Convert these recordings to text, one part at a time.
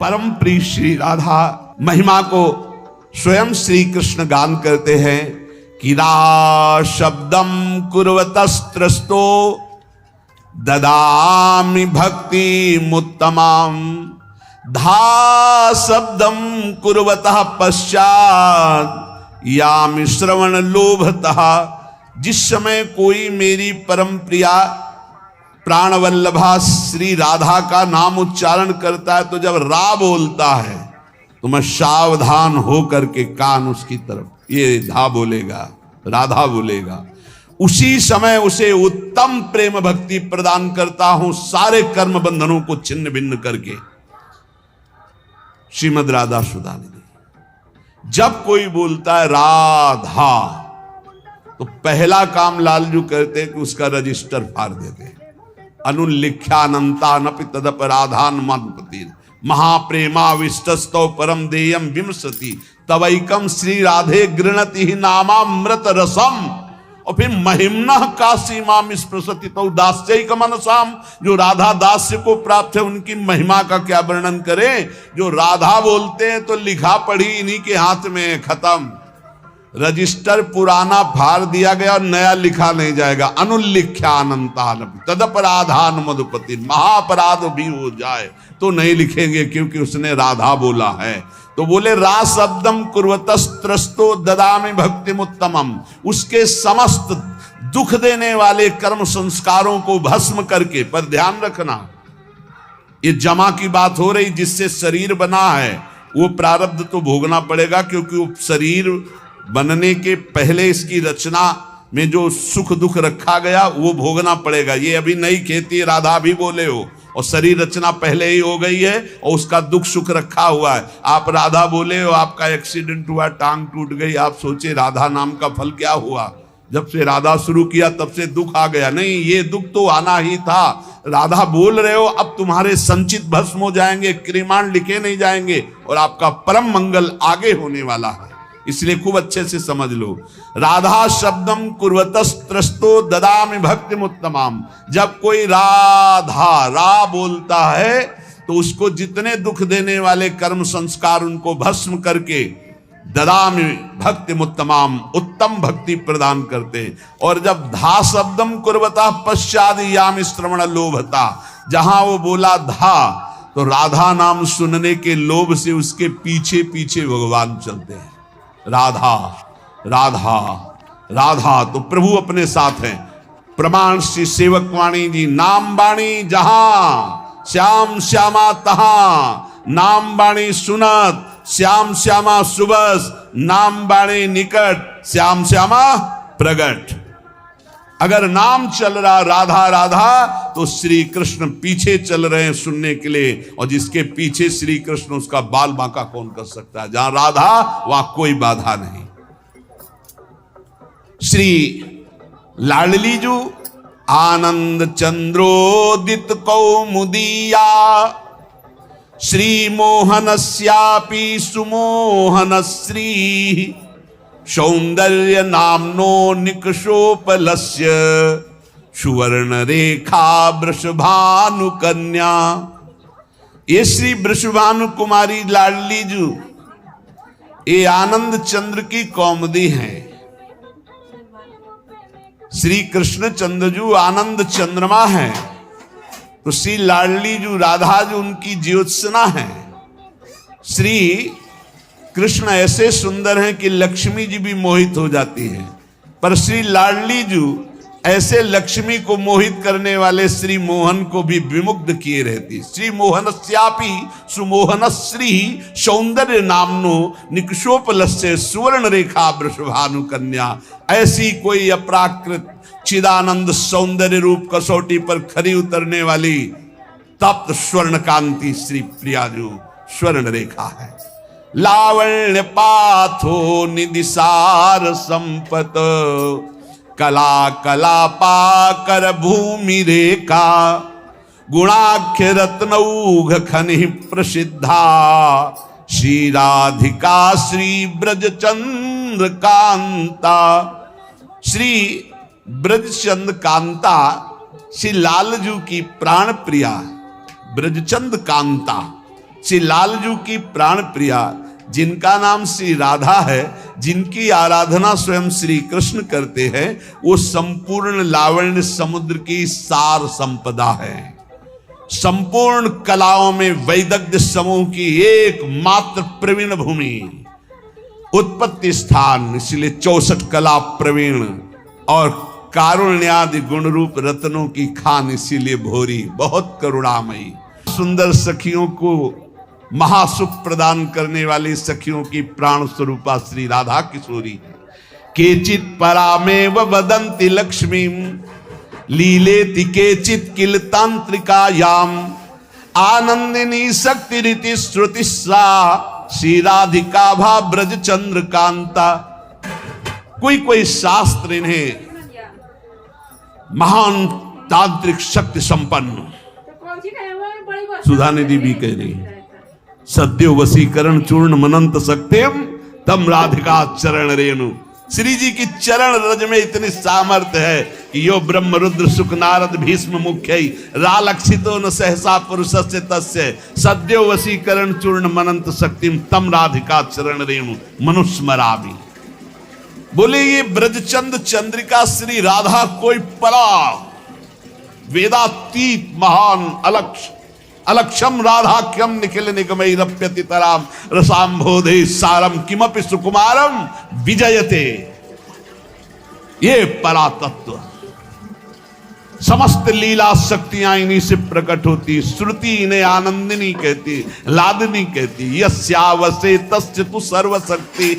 परम प्रिय श्री राधा महिमा को स्वयं श्री कृष्ण गान करते हैं कि रा शब्दम कुर्वतस्त्रस्तो ददामि भक्ति मुत्तमाम, धा शब्दम कुर्वतः पश्चात यामि श्रवण लोभतः। जिस समय कोई मेरी परम प्रिया प्राणवल्लभा श्री राधा का नाम उच्चारण करता है तो जब रा बोलता है तो मैं सावधान हो करके कान उसकी तरफ, ये धा बोलेगा, राधा बोलेगा, उसी समय उसे उत्तम प्रेम भक्ति प्रदान करता हूं, सारे कर्म बंधनों को छिन्न भिन्न करके। श्रीमद् राधा सुधानिधि। जब कोई बोलता है राधा तो पहला काम लालजू करते हैं कि उसका रजिस्टर फाड़ देते हैं। अनुल्लिख्यानंता नपि तदपराधान मदपति महाप्रेमाविष्टस्तौ परम देयम विमसति तवैकम श्री राधे गृणति ही नामामृत रसम। और फिर महिम्ना काशी माम स्पृशति तो दास्यैक मनसाम। जो राधा दास्य को प्राप्त है उनकी महिमा का क्या वर्णन करें। जो राधा बोलते हैं तो लिखा पढ़ी इन्हीं के हाथ में, खत्म। रजिस्टर पुराना फाड़ दिया गया और नया लिखा नहीं जाएगा। अनुल्लिख्यानंतान तदपराधान मधुपति, महाअपराध भी हो जाए तो नहीं लिखेंगे क्योंकि उसने राधा बोला है। तो बोले रा शब्दम कुर्वतस्त्रस्तो ददामि भक्ति मुत्तमम। उसके समस्त दुख देने वाले कर्म संस्कारों को भस्म करके, पर ध्यान रखना ये जमा की बात हो रही, जिससे शरीर बना है वो प्रारब्ध तो भोगना पड़ेगा, क्योंकि वो शरीर बनने के पहले इसकी रचना में जो सुख दुख रखा गया वो भोगना पड़ेगा। ये अभी नई खेती, राधा भी बोले हो, और शरीर रचना पहले ही हो गई है और उसका दुख सुख रखा हुआ है। आप राधा बोले हो, आपका एक्सीडेंट हुआ, टांग टूट गई, आप सोचे राधा नाम का फल क्या हुआ। जब से राधा शुरू किया तब से दुख आ गया। नहीं, ये दुख तो आना ही था। राधा बोल रहे हो, अब तुम्हारे संचित भस्म हो जाएंगे, क्रिमाण लिखे नहीं जाएंगे और आपका परम मंगल आगे होने वाला है। इसलिए खूब अच्छे से समझ लो। राधा शब्दम कुर्वतस्त्रस्तो ददामि भक्ति मुत्तमाम। जब कोई राधा रा बोलता है तो उसको जितने दुख देने वाले कर्म संस्कार उनको भस्म करके ददामि भक्ति मुत्तमाम, उत्तम भक्ति प्रदान करते। और जब धा शब्दम कुर्वता पश्चाद यामि श्रवण लोभता, जहां वो बोला धा तो राधा नाम सुनने के लोभ से उसके पीछे पीछे भगवान चलते हैं। राधा राधा राधा, तो प्रभु अपने साथ हैं। प्रमाण श्री सेवक वाणी जी, नाम बाणी जहां श्याम श्यामा तहां, नाम बाणी सुनत श्याम श्यामा सुबस, नाम बाणी निकट श्याम श्यामा प्रगट। अगर नाम चल रहा राधा राधा तो श्री कृष्ण पीछे चल रहे हैं सुनने के लिए, और जिसके पीछे श्री कृष्ण उसका बाल बांका कौन कर सकता है। जहां राधा वहां कोई बाधा नहीं। श्री लाडली जू आनंद चंद्रोदित कौमुदीया, श्री मोहनस्यापि सुमोहन श्री सौंदर्य नामनो निकषोपलस्य, सुवर्ण रेखा वृषभानु कन्या। ये श्री वृषभानु कुमारी लाडली जू ये आनंद चंद्र की कौमुदी हैं। श्री कृष्ण चंद्रजू आनंद चंद्रमा है, तो श्री लाडली जू राधा जू उनकी ज्योत्सना है। श्री कृष्ण ऐसे सुंदर हैं कि लक्ष्मी जी भी मोहित हो जाती है, पर श्री लाडली जू ऐसे लक्ष्मी को मोहित करने वाले श्री मोहन को भी विमुग्ध किए रहती। श्री मोहनस्यापि सुमोहन श्री सौंदर्य नामनो निकषोपलस्य, सुवर्ण रेखा वृषभानु कन्या। ऐसी कोई अपराकृत चिदानंद सौंदर्य रूप कसौटी पर खरी उतरने वाली तप्त स्वर्ण कांति श्री प्रियाजू स्वर्ण रेखा है। लावण्य पाथो निदिसार संपत, कला कला पाकर भूमि रेखा, गुणाख्य रत्नौघ खनि प्रसिद्धा, श्री राधिका श्री ब्रजचंद्र कांता। श्री ब्रजचंद्र कांता श्री लालजू की प्राण प्रिया ब्रजचंद्र कांता, श्री लालजू की प्राण प्रिया, जिनका नाम श्री राधा है, जिनकी आराधना स्वयं श्री कृष्ण करते हैं, वो संपूर्ण लावण्य समुद्र की सार संपदा है। संपूर्ण कलाओं में वैदग्ध्य समूह की एकमात्र प्रवीण भूमि, उत्पत्ति स्थान, इसलिए 64 कला प्रवीण और कारुण्यादि गुण रूप रत्नों की खान, इसीलिए भोरी, बहुत करुणामयी। सुंदर सखियों को महासुख प्रदान करने वाली सखियों की प्राण स्वरूपा श्री राधा किशोरी है। केचित परामेव वदन्ति लक्ष्मीं लीलेति केचित किल तांत्रिकायाम आनंदिनी शक्ति रीति श्रुति सा श्री राधिका भा ब्रज चंद्रकांता। कोई कोई शास्त्र इन्हें महान तांत्रिक शक्ति संपन्न, सुधा निधि भी कह रही है, सद्यो वसीकरण चूर्ण मनंत सक्त्यम तम राधिका चरण रेणु। श्री जी की चरण रज में इतनी सामर्थ्य है कि यो ब्रह्म रुद्र सुख नारद भीष्म मुख्य रालक्षितो न सहसा पुरुषस्य तस्य सद्यो वसीकरण चूर्ण मनंत शक्तिम तम राधिका चरण रेणु मनुस्मरामि। बोले ये ब्रजचंद चंद्रिका श्री राधा कोई परा वेदातीत महान अलक्षम राधाख्यम निखिल निगमैरप्यति तराम रसाम्भोधे सारम किमपि सुकुमारम विजयते। ये परा तत्व, समस्त लीला शक्तियां इन्हीं से प्रकट होती। श्रुति इन्हें आनंदिनी कहती, लादनी कहती। यस्यावसे तस्य तु सर्वशक्ति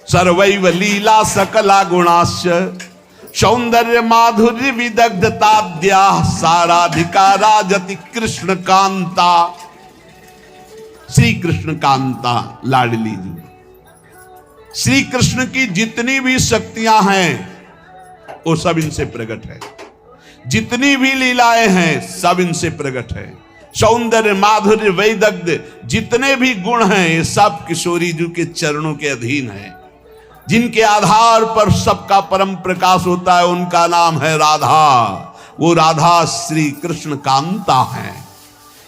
सर्वैव लीला सकला गुणाश्च सौंदर्य माधुर्य विदग्धताद्या साराधिका राजति कृष्ण कांता। श्री कृष्ण कांता लाडली जी, श्री कृष्ण की जितनी भी शक्तियां हैं वो सब इनसे प्रकट है। जितनी भी लीलाएं हैं सब इनसे प्रकट है। सौंदर्य माधुर्य वैदग्ध जितने भी गुण हैं ये सब किशोरी जी के चरणों के अधीन है। जिनके आधार पर सबका परम प्रकाश होता है उनका नाम है राधा। वो राधा श्री कृष्ण कांता है।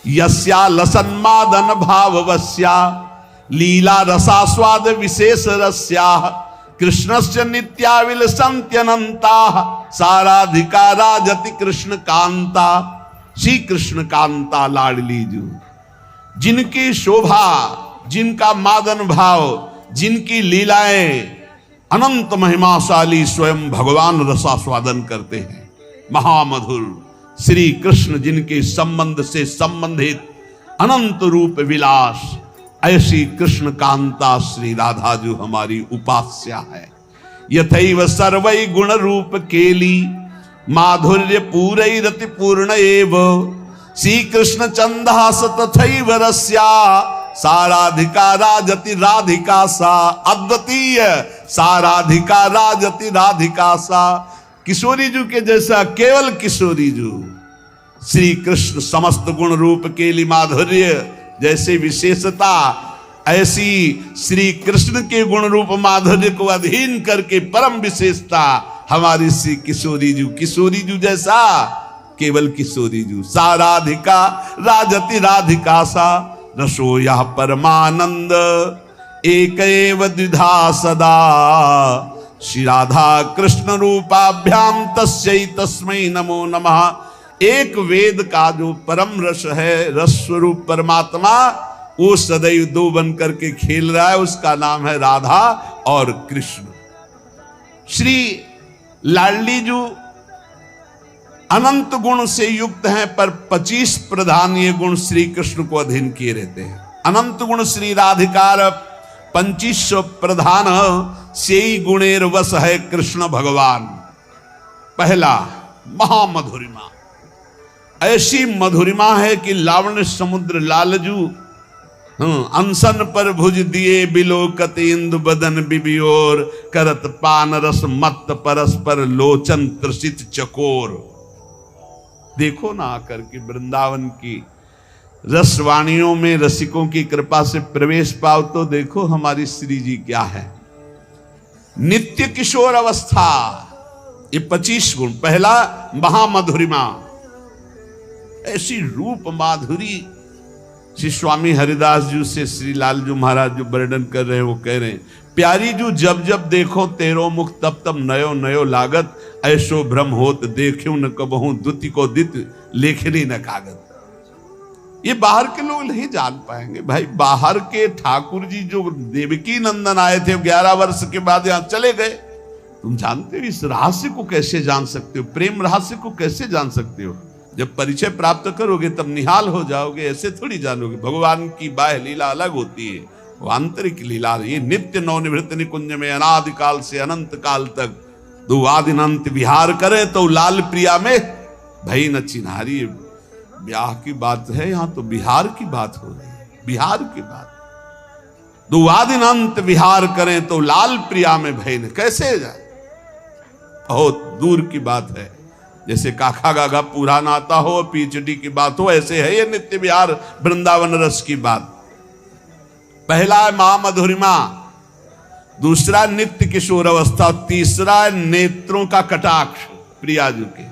यस्या लसन्मादन भाववस्या लीला रसास्वाद विशेष रस्या कृष्णस्य नित्याविल संत्यनंता साराधिका राजति कृष्ण कांता। श्री कृष्ण कांता लाडली जू, जिनकी शोभा, जिनका मादन भाव, जिनकी लीलाएं अनंत महिमाशाली स्वयं भगवान रसास्वादन करते हैं। महामधुर श्री कृष्ण जिनके संबंध से संबंधित अनंत रूप विलास, ऐसी कृष्ण कांता श्री राधा जो हमारी उपास्या है। यथैव सर्वै गुण रूप केली माधुर्य पूरै रति पूर्ण एव श्री कृष्ण चंदास तथैव रस्या साराधिका राजति राधिका सा। अद्वितीय साराधिका राजति राधिका सा। किशोरी जू के जैसा केवल किशोरी जू श्री कृष्ण समस्त गुण रूप केली माधुर्य जैसे विशेषता, ऐसी श्री कृष्ण के गुण रूप माधुर्य को अधीन करके परम विशेषता हमारी श्री किशोरी जू। किशोरी जू जैसा केवल किशोरी जू। साराधिका राजति राधिका सा रसो यह परमानंद एक एव द्विधा सदा श्री राधा कृष्ण रूपाभ्याम तस्यै तस्मै नमो नमः। एक वेद का जो परम रस है, रस स्वरूप परमात्मा, वो सदैव दो बन करके खेल रहा है, उसका नाम है राधा और कृष्ण। श्री लाडली जू अनंत गुण से युक्त हैं, पर 25 प्रधान ये गुण श्री कृष्ण को अधीन किए रहते हैं। अनंत गुण श्री राधिकार 25 प्रधान से ही गुणेर वश है कृष्ण भगवान। पहला महामधुरिमा, ऐसी मधुरिमा है कि लावण्य समुद्र लालजू अनशन पर भुज दिए बिलोकत इंदु बदन बिबियोर करत पान रस मत परस्पर लोचन त्रसित चकोर। देखो ना आकर के वृंदावन की रसवाणियों में रसिकों की कृपा से प्रवेश पाओ तो देखो हमारी श्री जी क्या है। नित्य किशोर अवस्था, ये 25 गुण। पहला महामधुरिमा, ऐसी रूप माधुरी श्री स्वामी हरिदास जी से श्री लालजू महाराज जो वर्णन कर रहे हैं वो कह रहे हैं, प्यारी जू जब जब देखो तेरो मुख तब तब नयो नयो लागत, ऐसो भ्रम होत देखूं न कबहूं दुति को दित लेखनी न कागत। ये बाहर के लोग नहीं जान पाएंगे भाई। बाहर के ठाकुर जी जो देवकी नंदन आए थे 11 वर्ष के बाद यहां चले गए। तुम जानते हो इस रहस्य को कैसे जान सकते हो, प्रेम रहस्य को कैसे जान सकते हो? जब परिचय प्राप्त करोगे तब निहाल हो जाओगे, ऐसे थोड़ी जानोगे। भगवान की बाह्य लीला अलग होती है, वो आंतरिक लीला। ये नित्य नवनिवृत्त निकुंज में अनादिकाल से अनंत काल तक दो आदिनंत विहार करे तो लाल प्रिया में भई न चिन्हारी। ब्याह की बात है, यहां तो बिहार की बात हो रही है, बिहार की बात। दो आदिनंत विहार करें तो लाल प्रिया में भई न, कैसे जाए? बहुत दूर की बात है। जैसे काका गागा पूरा नाता हो, पीएचडी की बात हो, ऐसे है ये नित्य विहार वृंदावन रस की बात। पहला है महामधुरिमा, दूसरा नित्य किशोर अवस्था, तीसरा नेत्रों का कटाक्ष प्रियाजू के।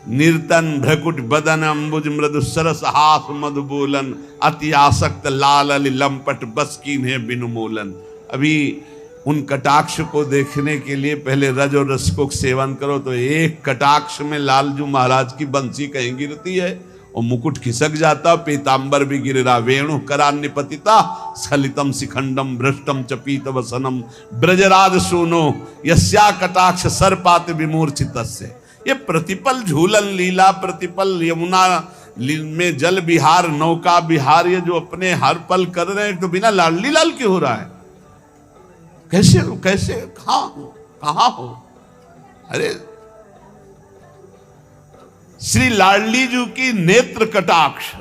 निर्तन भ्रकुट बदन अंबुज मृदु सरस हास मधु बोलन, अति आसक्त लाल अली लंपट बस कीन्हे बिनु मोलन। अभी उन कटाक्ष को देखने के लिए पहले रज और रस को सेवन करो तो एक कटाक्ष में लालजू महाराज की बंसी कहीं गिरती है और मुकुट खिसक जाता, पीतांबर भी गिरा, वेणु करान्य पतिता स्खलितम शिखंडम भ्रष्टम चपीत वसनम ब्रजराज सोनो यस्या कटाक्ष सरपात विमूर्छितस्य। ये प्रतिपल झूलन लीला, प्रतिपल यमुना में जल विहार, नौका विहार, ये जो अपने हर पल कर रहे हैं तो बिना लाडली लाल के हो रहा है। कैसे कैसे कहां हो? अरे श्री लाडली जी की नेत्र कटाक्ष,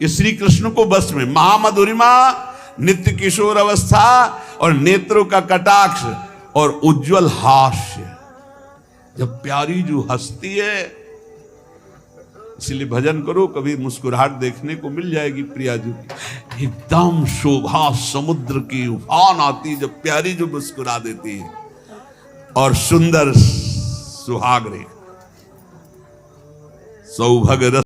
ये श्री कृष्ण को बस में, महामधुरिमा, नित्य किशोर अवस्था और नेत्रों का कटाक्ष और उज्जवल हास्य। जब प्यारी जो हंसती है, इसलिए भजन करो, कभी मुस्कुराहट देखने को मिल जाएगी प्रिया जी की। एकदम शोभा समुद्र की उफान आती जब प्यारी जो मुस्कुरा देती है। और सुंदर सुहाग रे सौभाग्य